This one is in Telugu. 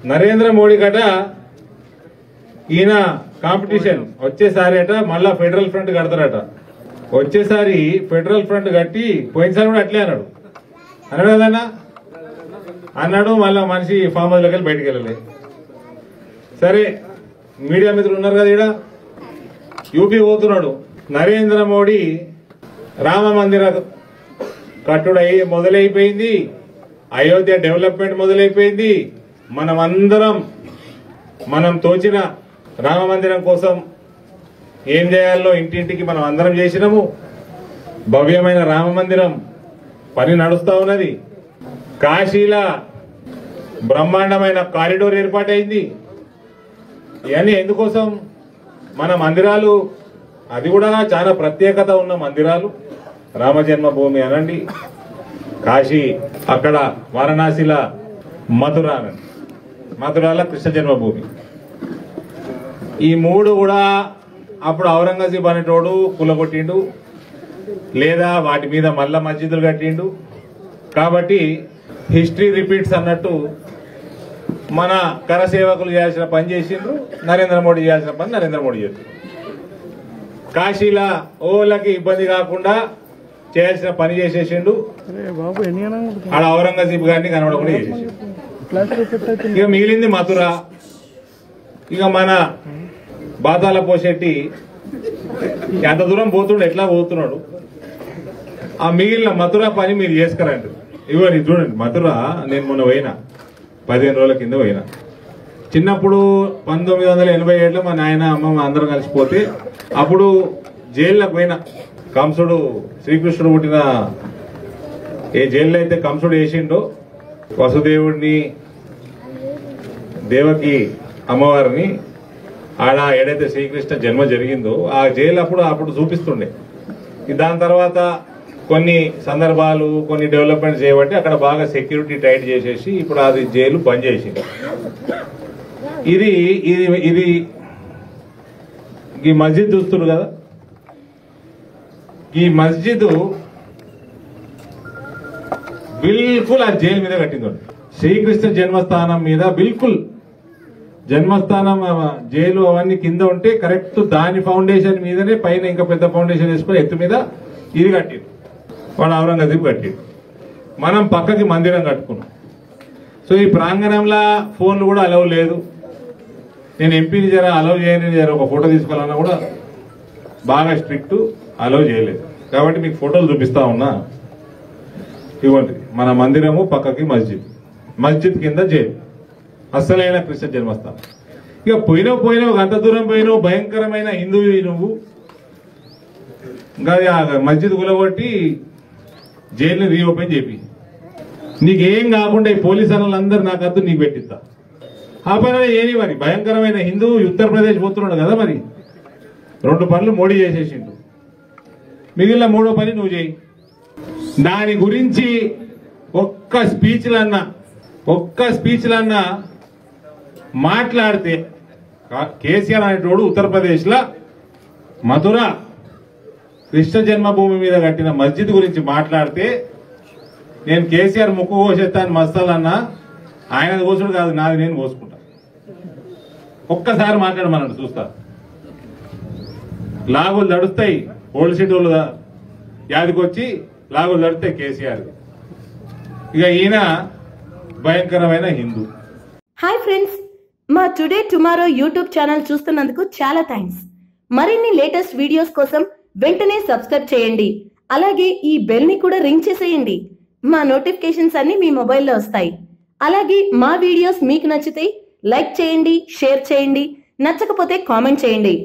నరేంద్ర మోడీ గట ఈయన కాంపిటీషన్ వచ్చేసారి అట మళ్ళా ఫెడరల్ ఫ్రంట్ కడతారట. వచ్చేసారి ఫెడరల్ ఫ్రంట్ కట్టి పోయినసారి కూడా అట్లే అన్నాడు కదన్నా అన్నాడు. మళ్ళా మనిషి ఫామ్ హౌస్ లోకి బయటికి వెళ్ళలే. సరే మీడియా మిత్రులు ఉన్నారు కదా, ఈడ యూపీ పోతున్నాడు. నరేంద్ర మోడీ రామ మందిర కట్టుడై మొదలైపోయింది, అయోధ్య డెవలప్మెంట్ మొదలైపోయింది. మనం తోచిన రామ మందిరం కోసం ఏం చేయాలో ఇంటింటికి మనం అందరం చేసినాము. భవ్యమైన రామ మందిరం పని నడుస్తా ఉన్నది. కాశీలా బ్రహ్మాండమైన కారిడోర్ ఏర్పాటైంది. ఇవన్నీ ఎందుకోసం? మన మందిరాలు, అది కూడా చాలా ప్రత్యేకత ఉన్న మందిరాలు. రామ జన్మభూమి అనండి, కాశీ, అక్కడ వారణాసిల మథుర అనండి, మథురాల కృష్ణ జన్మభూమి. ఈ మూడు కూడా అప్పుడు ఔరంగజేబు అనేటోడు కూలగొట్టిండు, లేదా వాటి మీద మళ్ళా మస్జిదులు కట్టిండు. కాబట్టి హిస్టరీ రిపీట్స్ అన్నట్టు మన కరసేవకులు చేయాల్సిన పని చేసిండ్రు, నరేంద్ర మోడీ చేయాల్సిన పని నరేంద్ర మోడీ చేసిండ్రు. కాశీలా ఓళ్ళకి ఇబ్బంది కాకుండా చేయాల్సిన పని చేసేసిండు. ఆడ ఔరంగజేబు గారిని కనబడకుండా చేసేసిండు. ఇక మిగిలింది మథుర. ఇక మన బాతాల పోషెట్టి ఎంత దూరం పోతుండు, ఎట్లా పోతున్నాడు. ఆ మిగిలిన మథుర పని మీరు చేసుకురండి. ఇవ్వండి చూడండి, మథుర నేను మొన్న పోయినా, 15 రోజుల కింద పోయినా. చిన్నప్పుడు 1987లో మా నాయన అమ్మ అందరం కలిసిపోతే అప్పుడు జైల్లోకి పోయినా. కంసుడు, శ్రీకృష్ణుడు పుట్టిన ఏ జైల్లో అయితే కంసుడు వేసిండో వసుదేవుడిని, దేవకి అమ్మవారిని, ఆడ ఏడైతే శ్రీకృష్ణ జన్మ జరిగిందో ఆ జైలు అప్పుడు చూపిస్తుండే. దాని తర్వాత కొన్ని సందర్భాలు, కొన్ని డెవలప్మెంట్ చేయబట్టి అక్కడ బాగా సెక్యూరిటీ టైట్ చేసేసి ఇప్పుడు అది జైలు బంద్ చేసింది. ఇది ఇది ఇది ఈ మస్జిద్ చూస్తున్నారు కదా, ఈ మస్జిద్ బిల్కుల్ ఆ జైలు మీద కట్టిందండి. శ్రీకృష్ణ జన్మస్థానం మీద బిల్కుల్ జన్మస్థానం, జైలు అవన్నీ కింద ఉంటే కరెక్ట్ దాని ఫౌండేషన్ మీదనే పైన ఇంకా పెద్ద ఫౌండేషన్ వేసుకుని ఎత్తు మీద ఇది కట్టిండు. వాడు ఔరంగజేబు కట్టిండు. మనం పక్కకి మందిరం కట్టుకున్నాం. సో ఈ ప్రాంగణంలో ఫోన్లు కూడా అలవ్ లేదు. నేను ఎంపీని జర అలవ్ చేయని, జర ఒక ఫోటో తీసుకోవాలన్నా కూడా బాగా స్ట్రిక్ట్, అలవ్ చేయలేదు. కాబట్టి మీకు ఫోటోలు చూపిస్తా ఉన్నా. ఇవ్వండి, మన మందిరము పక్కకి మస్జిద్, మస్జిద్ కింద జైలు, అస్సలైన కృష్ణ జన్మస్థానం. ఇక పోయినావు అంత దూరం పోయినావు, భయంకరమైన హిందువు నువ్వు. ఇంకా మస్జిద్ కూలగొట్టి జైలుని రీఓపెన్ చేపి, నీకేం కాకుండా ఈ పోలీసు వాళ్ళందరూ నాకు అద్దు నీకు పెట్టిస్తా. ఆ పని ఏని మరి భయంకరమైన హిందువు ఉత్తరప్రదేశ్ పోతున్నాడు కదా, మరి 2 పనులు మోడీ చేసేసిండు. మిగిలిన 3వ పని నువ్వు చేయి. దాని గురించి ఒక్క స్పీచ్లన్నా మాట్లాడితే, కేసీఆర్ అనేటోడు ఉత్తరప్రదేశ్ లో మథుర కృష్ణ జన్మభూమి మీద కట్టిన మస్జిద్ గురించి మాట్లాడితే నేను కేసీఆర్ ముక్కు కోసేస్తాను మస్తాలన్నా, ఆయన కోసుడు కాదు, నాది నేను కోసుకుంటా. ఒక్కసారి మాట్లాడమన్నాడు, చూస్తా. లాగులు దడుస్తాయి, ఓల్డ్ సిటీ వాళ్ళు యాదికొచ్చి లాగులు దడుస్తాయి కేసీఆర్. ఇక ఈయన భయంకరమైన హిందూ. హాయ్ ఫ్రెండ్స్, మా టుడే టుమారో యూట్యూబ్ ఛానల్ చూస్తున్నందుకు చాలా థ్యాంక్స్. మరిన్ని లేటెస్ట్ వీడియోస్ కోసం వెంటనే సబ్స్క్రైబ్ చేయండి. అలాగే ఈ బెల్ ని కూడా రింగ్ చేసేయండి. మా నోటిఫికేషన్స్ అన్ని మీ మొబైల్లో వస్తాయి. అలాగే మా వీడియోస్ మీకు నచ్చితే లైక్ చేయండి, షేర్ చేయండి, నచ్చకపోతే కామెంట్ చేయండి.